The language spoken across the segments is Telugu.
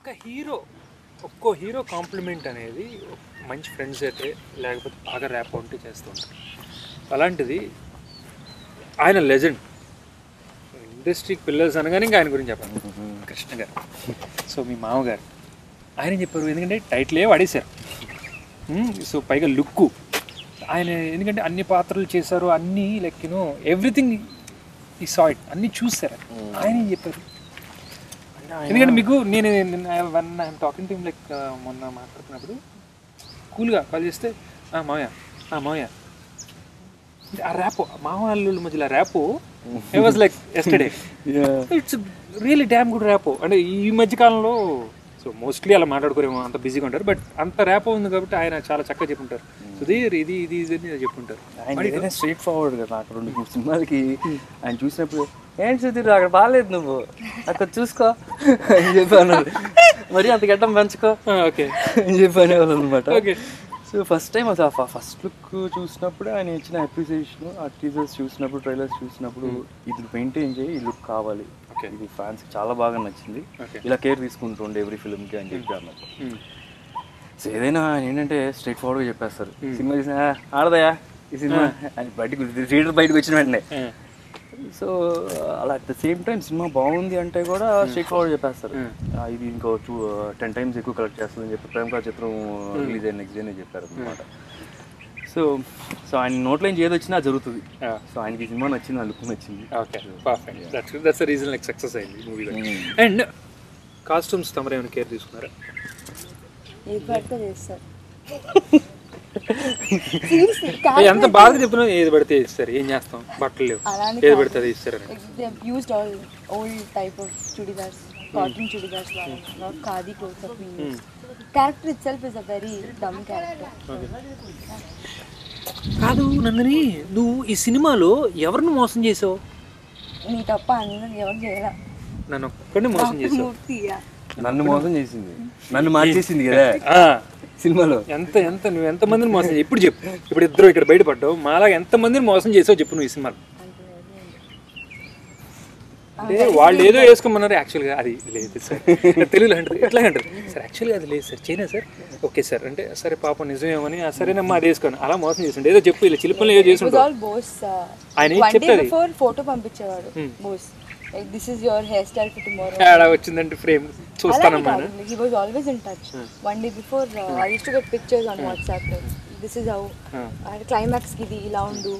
ఒక్కో హీరో కాంప్లిమెంట్ అనేది మంచి ఫ్రెండ్స్ అయితే లేకపోతే బాగా ర్యాప్ ఉంటే చేస్తూ ఉంటారు. అలాంటిది ఆయన లెజెండ్. ఇండస్ట్రీకి పిల్లర్స్ అనగానే ఇంకా ఆయన గురించి చెప్పాలి, కృష్ణ గారు. సో మీ మామగారు ఆయన చెప్పారు, ఎందుకంటే టైటిలే వాడేశారు. సో పైగా లుక్కు ఆయన, ఎందుకంటే అన్ని పాత్రలు చేశారు, అన్నీ లైక్ యూనో ఎవ్రీథింగ్ ఈ సా ఇట్, అన్నీ చూసారు. ఆయన ఏం చెప్పారు, ఎందుకంటే మీకు నేను I'm talking to him like మొన్న మాట్లాడుతున్నప్పుడు కూల్గా కాల్ చేస్తే మామయ్య ఆ ర్యాపో మామ అల్లుళ్ళ మధ్యలో rapport I was like yesterday, it's really damn good rapport. అంటే ఈ మధ్యకాలంలో సో మోస్ట్లీ అలా మాట్లాడుకోరేమో, అంత బిజీగా ఉంటారు, బట్ అంత ర్యాపో ఉంది కాబట్టి ఆయన చాలా చక్కగా చెప్పుంటారు. సుధీర్ ఇది ఇది ఇది అని చెప్పుంటారు. ఆయన స్ట్రైట్ ఫార్వర్డ్ కదా. నాకు 2 సినిమాలకి ఆయన చూసినప్పుడు ఏంటి సుధీర్ అక్కడ బాగాలేదు, నువ్వు అక్కడ చూసుకో అని చెప్పాను, మరి అంత గడ్డం పెంచుకో ఓకే అని చెప్పాను అనమాట. సో ఫస్ట్ టైం అసలు ఫస్ట్ లుక్ చూసినప్పుడు ఆయన ఇచ్చిన అప్రిసియేషన్, ఆ టీజర్స్ చూసినప్పుడు, ట్రైలర్స్ చూసినప్పుడు, ఇది మెయింటైన్ చేయి, ఈ లుక్ కావాలి, ఇది ఫ్యాన్స్ చాలా బాగా నచ్చింది, ఇలా కేర్ తీసుకుంటుండే ఎవ్రీ ఫిల్మ్కి అని చెప్పి అన్నట్టు. సో ఏదైనా ఏంటంటే స్ట్రైట్ ఫార్వర్డ్గా చెప్పేస్తారు. సినిమా చూసిన ఆడదయా ఈ సినిమా అని బయటకు వచ్చిన వెంటనే. సో అలా at the same time cinema బాగుంది అంటే కూడా స్ట్రైట్ ఫార్వర్డ్ చెప్పేస్తారు, ఇది ఇంకో 10 times ఎక్కువ కలెక్ట్ చేస్తుందని చెప్పి ప్రేమ కథ చిత్రం రిలీజ్ అయిన నెక్స్ట్ డేనే చెప్పారు అనమాట. సో ఆయన నోట్లో నుంచి ఏది వచ్చినా జరుగుతుంది. సో ఆయనకి సినిమా నచ్చింది, ఆ లుక్ నచ్చింది. Okay perfect, that's the reason like success అయింది మూవీలో. అండ్ కాస్ట్యూమ్స్ తమరు ఏమైనా కేర్ తీసుకున్నారా? ఎంత బాగా చెప్పినా ఏది పడితే ఇస్తారు, ఏం చేస్తాం, బట్టలు లేవు, ఏది పడితే అది ఇస్తారు. Cotton chudidars, not khadi clothes of me. Character itself is a very dumb character. కాదు నందిని, నువ్వు ఈ సినిమాలో ఎవరిని మోసం చేసావు? నీ తప్ప అందరూ ఎవరు చేయరా, నన్ను ఒక్కడిని మోసం చేసావు. నన్ను మోసం చేసింది, నన్ను మార్చేసింది కదా సినిమాలో. నువ్వు ఎంతమందిని మోసం చేసావు ఇప్పుడు చెప్పు. ఇప్పుడు ఇద్దరు ఇక్కడ బయటపడ్డావు, మాలాగా ఎంతమందిని మోసం చేసావు చెప్పు నువ్వు ఈ సినిమాలో. అంటే వాళ్ళు ఏదో వేసుకోమన్నారు, యాక్చువల్గా అది లేదు సార్, తెలుగులో అంటారు ఎట్లా అంటారు సార్, యాక్చువల్గా అది లేదు sir, China sir, okay sir అంటే సరే పాపం నిజమేమని, సరేనమ్మా అది వేసుకోండి, అలా మోసం చేస్తుండే, ఏదో చెప్పు ఇలా చిలుపలు ఏదో చేసుకుంటారు. ఆయన చెప్తారు ఫోటో పంపించేవాడు boss, this is your hair style for tomorrow, అలా వచ్చిందంటే ఫ్రేమ్ చూస్తానమ్మా. He was always in touch. One day before I used to get pictures on WhatsApp, this is how climax కి ఇది ఇలా ఉండు,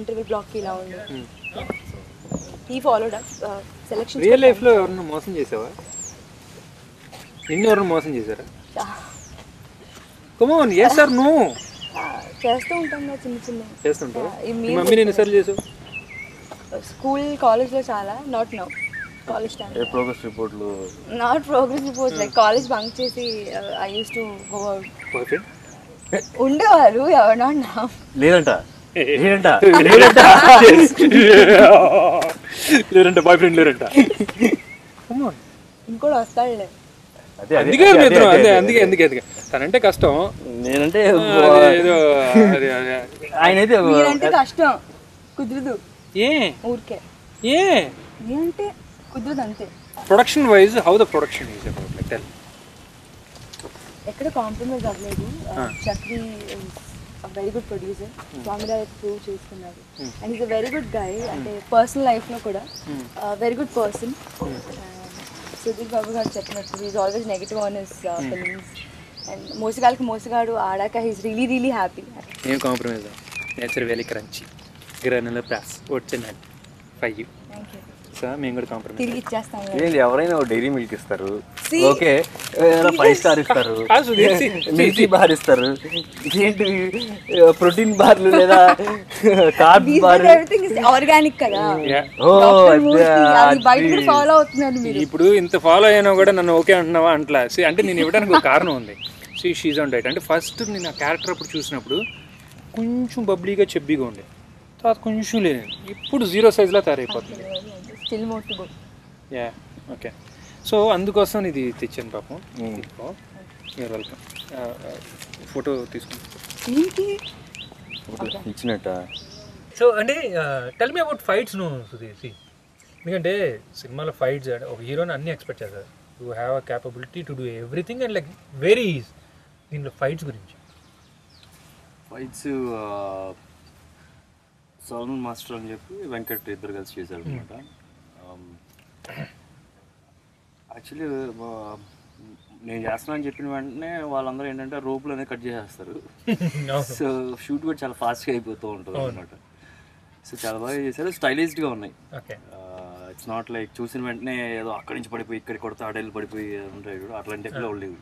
ఇంటర్వెల్ బ్లాక్ కి ఇలా ఉండు. He followed up selection. Real life లో ఎవరన్నా మోసం చేసావా? నిన్ను ఎవరన్నా మోసం చేశారా? Come on, yes or no? చేస్తూ ఉంటాం కదా, చిన్న చేస్తుంటావా? మమ్మీ నేను ఎన్నిసార్లు చేసావు? స్కూల్ కాలేజ్ లో చాలా, not now college time. Progress రిపోర్ట్లు, not progress reports, like college bunk చేసి I use to go out. Boyfriend ఉండేవారు, ఎవరు నాట్ నౌ. లేదంట లేరంట, బాయ్ ఫ్రెండ్ లేరంట. ఇంకోటి వస్తాడులే, అందుకే అందుకే తనంటే కష్టం, నేనంటే ఏదో ఆయనైతే మీరంటే కష్టం కుదరదు. ఏ ఊరికే ఏ అంటే కుదరదు అంతే. Production wise how the production is about, like tell. ఎక్కడ కాంప్రమైజ్ అవ్వలేదు. Chakri very good producer, Swamirao prove చేసుకున్నారు, and is a very good guy. అంటే పర్సనల్ లైఫ్లో కూడా very good person. Sudheer Babu garu చెప్పినట్టు is always negative on his films, and Mosagallaku Mosagadu ఆడాక హీస్ రియలీ రియలీ హ్యాపీ. ఏం compromise, nature very crunchy, granular plus original for you. Sir మేము కూడా కాంప్రమైజ్ తిరిగి ఇచ్చేస్తాం. ఏంటి ఎవరైనా డైరీ మిల్క్ ఇస్తారు, ఓకే 5 స్టార్ ఇస్తారు, మిల్కీ బార్ ఇస్తారు, ఏంటి ప్రోటీన్ బార్లు లేదా కార్బ్ బార్, ఆర్గానిక్ కదా. ఫాలో అవుతున్నారు మీరు. ఇప్పుడు ఇంత ఫాలో అయినా కూడా నన్ను ఓకే అంటున్నావా అంటలా. అంటే నేను ఇవ్వడానికి ఒక కారణం ఉంది. She's on diet. అంటే ఫస్ట్ నేను ఆ క్యారెక్టర్ అప్పుడు చూసినప్పుడు కొంచెం బబ్లీగా చెబ్బీగా ఉండే, తర్వాత కొంచెం లేదు, ఇప్పుడు 0 సైజ్లా తయారైపోతుంది. Yeah okay. సో అందుకోసం ఇది తెచ్చాను పాపం. మీరు వెల్కమ్. ఫోటో తీసుకుంటాను ఇచ్చినట్ట. సో అంటే టెల్ మీ అబౌట్ ఫైట్స్. నువ్వు సుధీర్, ఎందుకంటే సినిమాలో ఫైట్స్ ఒక హీరోని అన్నీ ఎక్స్పెక్ట్ చేస్తారు, you have a capability to do everything and like very easy. దీంట్లో ఫైట్స్ గురించి. ఫైట్స్ సల్మాన్ మాస్టర్ అని చెప్పి వెంకట్ ఇద్దరు కలిసి చేశారు అనమాట. యాక్చువల్లీ నేను చేస్తున్నా అని చెప్పిన వెంటనే వాళ్ళందరూ ఏంటంటే రోపులు అనేది కట్ చేసేస్తారు. సో షూట్ కూడా చాలా ఫాస్ట్గా అయిపోతూ ఉంటుంది అనమాట. సో చాలా బాగా చేశారు, స్టైలిష్డ్గా ఉన్నాయి. ఇట్స్ నాట్ లైక్ చూసిన వెంటనే ఏదో అక్కడి నుంచి పడిపోయి ఇక్కడ కొడితే ఆడేళ్ళు పడిపోయి ఉంటాయి కూడా, అట్లాంటి ఎక్కడ లేవు.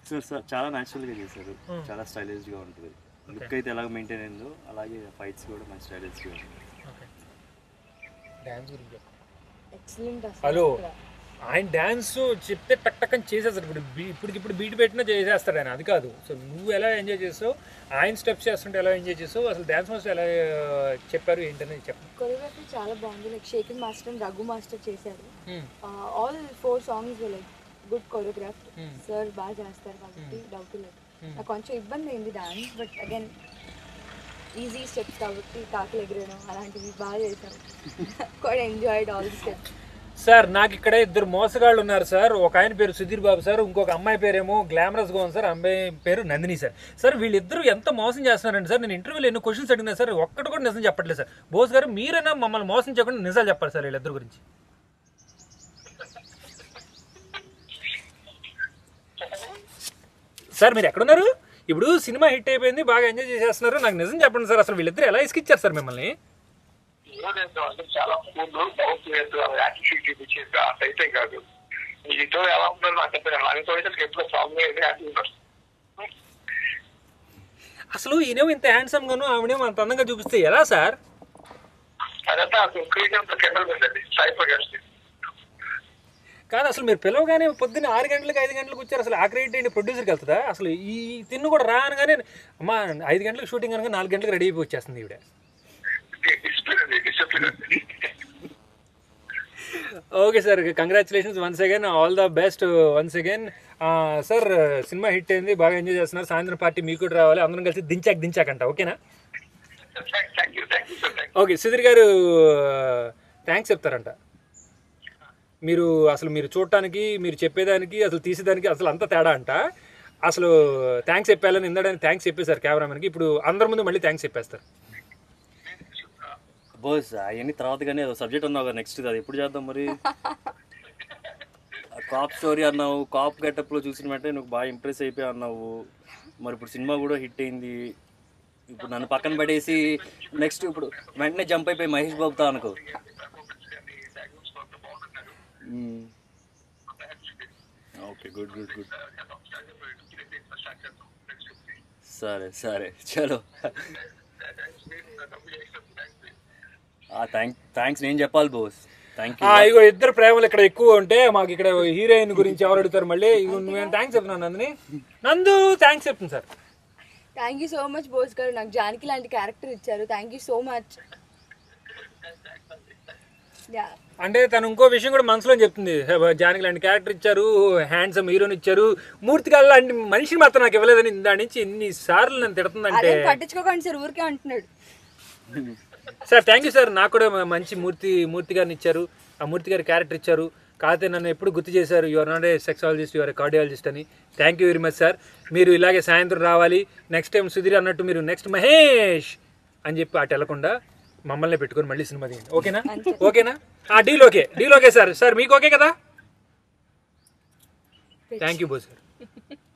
సో చాలా న్యాచురల్గా చేశారు, చాలా స్టైలిష్గా ఉంటుంది. లుక్ అయితే ఎలాగ మెయింటైన్ అయిందో అలాగే ఫైట్స్ కూడా మంచి స్టైలిష్గా ఉంటుంది. హలో, ఆయన డ్యాన్స్ చెప్తే టక్ టక్ అని చేసేస్తాడు. ఇప్పుడు బీట్ పెట్టినా చేసేస్తాడు ఆయన, అది కాదు. సో నువ్వు ఎలా ఎంజాయ్ చేస్తావు, ఆయన స్టెప్స్ చేస్తుంటే ఎలా ఎంజాయ్ చేస్తావు, అసలు డ్యాన్స్ మాస్టర్ ఎలా చెప్పారు ఏంటనేది చెప్పు. కొరియోగ్రఫీ చాలా బాగుంది. Like Shekhar master and Raghu master చేశారు. All 4 songs like good choreograph. Sir బాగా చేస్తారు కాబట్టి డౌట్ లేదు. నాకు కొంచెం ఇబ్బంది అయింది dance, but again easy steps కాబట్టి కాకులు ఎగరడం అలాంటివి బాగా చేశాను. Quite enjoyed all the steps. Sir నాకు ఇక్కడ 2 మోసగాళ్ళు ఉన్నారు సార్. ఒక ఆయన పేరు సుధీర్ బాబు సార్, ఇంకొక అమ్మాయి పేరేమో గ్లామరస్గా ఉంది సార్, అమ్మాయి పేరు నందిని సార్. సార్ వీళ్ళిద్దరూ ఎంత మోసం చేస్తున్నారండి సార్. నేను ఇంటర్వ్యూలో ఎన్నో క్వశ్చన్స్ అడిగినా సార్, ఒక్కటి కూడా నిజం చెప్పట్లేదు సార్. బోస్ గారు మీరైనా మమ్మల్ని మోసం చేయకుండా నిజాలు చెప్పాలి సార్ వీళ్ళిద్దరు గురించి. సార్ మీరు ఎక్కడున్నారు? ఇప్పుడు సినిమా హిట్ అయిపోయింది, బాగా ఎంజాయ్ చేసేస్తున్నారు, నాకు నిజం చెప్పండి సార్, అసలు వీళ్ళిద్దరు ఎలా ఇసుకిచ్చారు సార్ మిమ్మల్ని? చాలా యాటిట్యూడ్ చూపించేది అయితే కాదు. మీతో ఎలా ఉన్నారు నాకు ఎప్పుడు స్ట్రాంగ్ ఉన్నారు. అసలు ఈయనేమో ఇంత హ్యాండ్సమ్ గాను, ఆవిడేమో అంత అందంగా చూపిస్తే ఎలా సార్? అదంతా కాదు, అసలు మీరు పిలవగానే పొద్దున్న 6 గంటలకు 5 గంటలకు వచ్చారు. అసలు ఆ క్రెడిట్ ఏంటి ప్రొడ్యూసర్కి వెళ్తుందా? అసలు ఈ తిన్ను కూడా రా అనగానే అమ్మా 5 గంటలకు షూటింగ్ అనగా 4 గంటలకు రెడీ అయిపోయి వచ్చేస్తుంది ఈవిడ. Okay sir, congratulations once again, all the best once again. Sir cinema hit అయింది, బాగా ఎంజాయ్ చేస్తున్నారు. సాయంత్రం పార్టీ మీకు కూడా రావాలి, అందరం కలిసి దించాకంట. ఓకేనా? ఓకే, సుధీర్ గారు థ్యాంక్స్ చెప్తారంట. మీరు అసలు మీరు చూడటానికి, మీరు చెప్పేదానికి, అసలు తీసేదానికి అసలు అంత తేడా అంట. అసలు థ్యాంక్స్ చెప్పాలని ఇందడానికి థ్యాంక్స్ చెప్పేశారు కెమెరామెన్కి. ఇప్పుడు అందరి ముందు మళ్ళీ థ్యాంక్స్ చెప్పేస్తారు. బోస్ అవన్నీ తర్వాత కానీ ఏదో సబ్జెక్ట్ అన్నావు కదా నెక్స్ట్, అది ఎప్పుడు చేద్దాం మరి? కాప్ స్టోరీ అన్నావు, కాప్ గెటప్లో చూసిన వెంటనే నువ్వు బాగా ఇంప్రెస్ అయిపోయి అన్నావు. మరి ఇప్పుడు సినిమా కూడా హిట్ అయింది, ఇప్పుడు నన్ను పక్కన పడేసి నెక్స్ట్ ఇప్పుడు వెంటనే జంప్ అయిపోయి మహేష్ బాబుతో అనుకో. Okay, good good good. సరే సరే, చలో. థ్యాంక్స్ నేను చెప్పాలి బోస్. Thank you. ఇగో ఇద్దరు ప్రేమలు ఇక్కడ ఎక్కువ ఉంటే మాకు ఇక్కడ హీరోయిన్ గురించి ఎవరు అడుగుతారు మళ్ళీ? నేను థ్యాంక్స్ చెప్తున్నాను నందిని. నందు థ్యాంక్స్ చెప్తాను sir. Thank you so much Bose garu, నాకు జానకి లాంటి క్యారెక్టర్ ఇచ్చారు. Thank you so much. అంటే తను ఇంకో విషయం కూడా మనసులో చెప్తుంది, జానకి లాంటి క్యారెక్టర్ ఇచ్చారు, హ్యాండ్సమ్ హీరోని ఇచ్చారు, మూర్తి గారు లాంటి మనిషిని మాత్రం నాకు ఇవ్వలేదని దాని నుంచి ఎన్ని సార్లు నన్ను తిడుతుందంటే. పట్టించుకోకండి సార్, ఊరికే అంటున్నాడు. సార్ థ్యాంక్ యూ సార్, నాకు కూడా మంచి మూర్తి గారిని ఇచ్చారు, ఆ మూర్తి గారి క్యారెక్టర్ ఇచ్చారు. కాకపోతే నన్ను ఎప్పుడు గుర్తు చేశారు, your not a sexologist, your a cardiologist అని. Thank you very much sir. మీరు ఇలాగే సాయంత్రం రావాలి. నెక్స్ట్ టైం సుధీర్ అన్నట్టు మీరు నెక్స్ట్ మహేష్ అని చెప్పి అటు వెళ్ళకుండా మమ్మల్ని పెట్టుకొని మళ్ళీ సినిమా తీయండి. ఓకేనా? ఓకేనా? Deal okay, deal okay sir. Sir మీకు ఓకే కదా? Thank you Bose sir.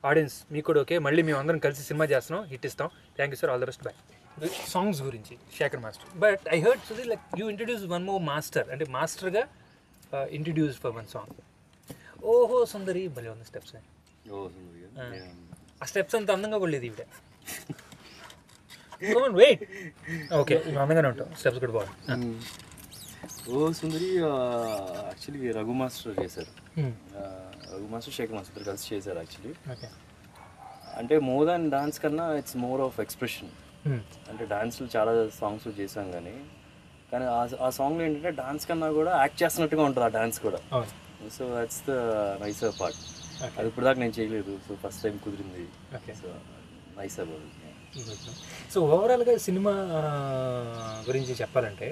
Audience మీకు కూడా ఓకే. మళ్ళీ మేము అందరం కలిసి సినిమా చేస్తున్నాం, హిట్ ఇస్తాం. Thank you sir, all the best, bye. Songs గురించి Shekhar master, but I heard Sudheer like you introduce one more master, అంటే మాస్టర్గా ఇంట్రడ్యూస్ ఫర్ వన్ సాంగ్. ఓహో సుందరి భలే ఉంది స్టెప్స్. ఆ స్టెప్స్ అంత అందంగా పడలేదు ఈవిడ. వెయిట్, ఓకే అందంగానే ఉంటాం, స్టెప్స్ కూడా బాగుంది. ఓ సుందరి యాక్చువల్లీ రఘు మాస్టర్ చేశారు. రఘు మాస్టర్ శేఖర్ మాస్టర్ ఇద్దరు కలిసి చేశారు యాక్చువల్లీ. అంటే మోర్ దాన్ డాన్స్ కన్నా ఇట్స్ మోర్ ఆఫ్ ఎక్స్ప్రెషన్. అంటే డాన్స్లో చాలా సాంగ్స్ చేసాం కానీ ఆ సాంగ్లో ఏంటంటే డాన్స్ కన్నా కూడా యాక్ట్ చేస్తున్నట్టుగా ఉంటుంది ఆ డాన్స్ కూడా. So that's the NISER part. అది ఇప్పుడు దాకా నేను చేయలేదు, సో ఫస్ట్ టైం కుదిరింది. So NISER. సో ఓవరాల్గా సినిమా గురించి చెప్పాలంటే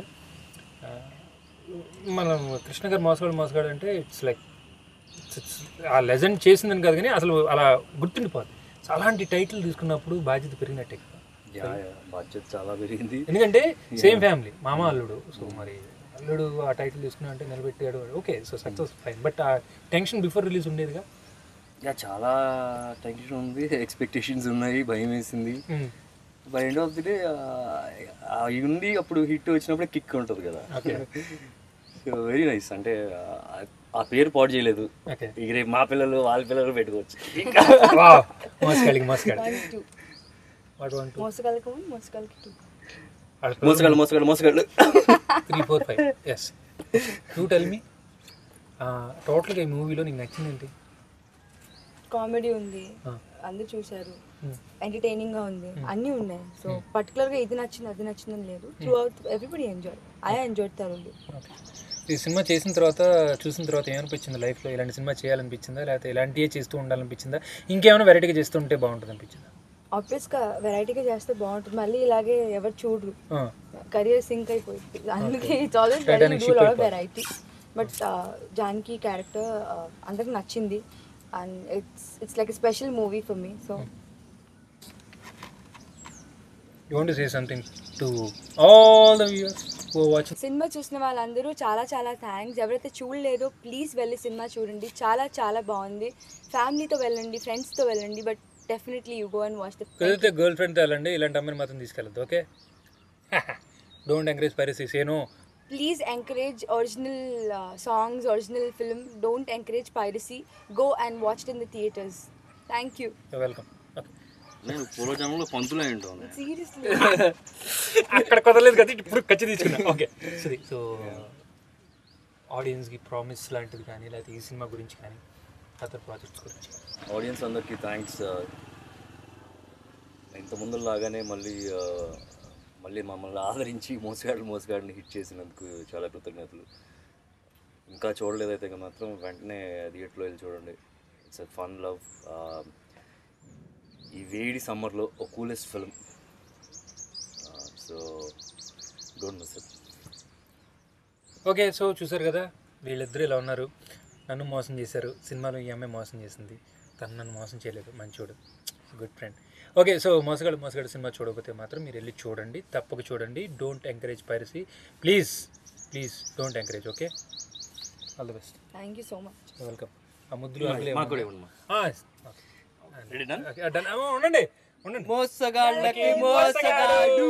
మనం కృష్ణ గారు మోసగాడు అంటే ఇట్స్ లైక్ ఆ లెజెండ్ చేసిందని కాదు కానీ అసలు అలా గుర్తుండిపోదు. సో అలాంటి టైటిల్ తీసుకున్నప్పుడు బాధ్యత పెరిగినట్టే కదా. బాధ్యత చాలా పెరిగింది, ఎందుకంటే సేమ్ ఫ్యామిలీ, మామ అల్లుడు. సో మరి అల్లుడు ఆ టైటిల్ తీసుకున్నా అంటే నిలబెట్టాడు, okay. So success fine. But ఆ టెన్షన్ బిఫోర్ రిలీజ్ ఉండేదిగా. చాలా టెన్షన్ ఉంది, ఎక్స్పెక్టేషన్స్ ఉన్నాయి, భయం వేసింది. By end of the day అవి ఉండి అప్పుడు హిట్ వచ్చినప్పుడే కిక్ ఉంటుంది కదా. So very nice. అంటే ఆ పేరు పాడు చేయలేదు. ఇక రేపు మా పిల్లలు వాళ్ళ పిల్లలు పెట్టుకోవచ్చు. మోసగాళ్ళు 3, 4, 5. ఎస్, యూ టెల్ మీ టోటల్గా ఈ మూవీలో నీకు నచ్చింది ఏంటి? కామెడీ ఉంది, అందరు చూశారు, ఎంటర్టైనింగ్గా ఉంది, అన్నీ ఉన్నాయి. సో పర్టికులర్గా ఇది నచ్చింది అది నచ్చిందని లేదు. Through out everybody enjoy. I enjoy thoroughly. ఈ సినిమా చూసిన తర్వాత ఏమనిపించింది లైఫ్లో? ఇలాంటి సినిమా చేయాలనిపించిందా, లేకపోతే ఇలాంటివే చేస్తూ ఉండాలనిపించిందా, ఇంకేమైనా వెరైటీగా చేస్తూ ఉంటే బాగుంటుంది అనిపించిందా? ఆబ్వియస్గా వెరైటీగా చేస్తే బాగుంటుంది. మళ్ళీ ఇలాగే ఎవరు చూడరు, కెరియర్ సింక్ అయిపోయింది. అందుకే it's always variety. But Janaki character అందరికి నచ్చింది. And it's like a special movie for me. So you want to say something to all the viewers who are watching? Cinema చూసిన వాళ్ళందరూ చాలా చాలా థ్యాంక్స్. ఎవరైతే చూడలేదో ప్లీజ్ వెళ్ళి సినిమా చూడండి. చాలా చాలా బాగుంది. ఫ్యామిలీతో వెళ్ళండి, ఫ్రెండ్స్తో వెళ్ళండి, but definitely you go and watch the. కుదిరితే గర్ల్ ఫ్రెండ్తో వెళ్ళండి, ఇలాంటి అమ్మాయిని మాత్రం తీసుకెళ్ళద్దు. Okay, don't encourage piracy. Say no. Please encourage original songs, original film. Don't encourage piracy. Go and watch it in the theaters. Thank you. You're welcome. Okay. నేను పూర్వజన్మలో పంతులే ఉంటాను. Seriously. అక్కడ కుదరలేదు కదా, ఇప్పుడు ఖచ్చితంగా తీసుకున్నా. ఓకే, సో ఆడియన్స్కి ప్రామిస్ లాంటిది కానీ, లేకపోతే ఈ సినిమా గురించి కానీ, అదర్ ప్రాజెక్ట్స్ గురించి. ఆడియన్స్ అందరికీ థ్యాంక్స్. ఇంత ముందులాగానే మళ్ళీ మమ్మల్ని ఆదరించి మోసగాడిని హిట్ చేసినందుకు చాలా కృతజ్ఞతలు. ఇంకా చూడలేదైతే మాత్రం వెంటనే థియేటర్లో వెళ్ళి చూడండి. It's a fun love. ఈ వేడి సమ్మర్లో ఒక coolest film. So don't miss it. Okay, so చూసారు కదా, వీళ్ళిద్దరూ ఇలా ఉన్నారు. నన్ను మోసం చేశారు సినిమాలో, ఈ అమ్మాయి మోసం చేసింది, తను నన్ను మోసం చేయలేదు, మంచోడు, గుడ్ ఫ్రెండ్. ఓకే, సో మోసగాడు సినిమా చూడకపోతే మాత్రం మీరు వెళ్ళి చూడండి, తప్పక చూడండి. Don't encourage piracy, please don't encourage. Okay, all the best. Thank you so much. Welcome. ఆ ముద్దులు ఉండండి. మోసగాళ్ళకి మోసగాడు.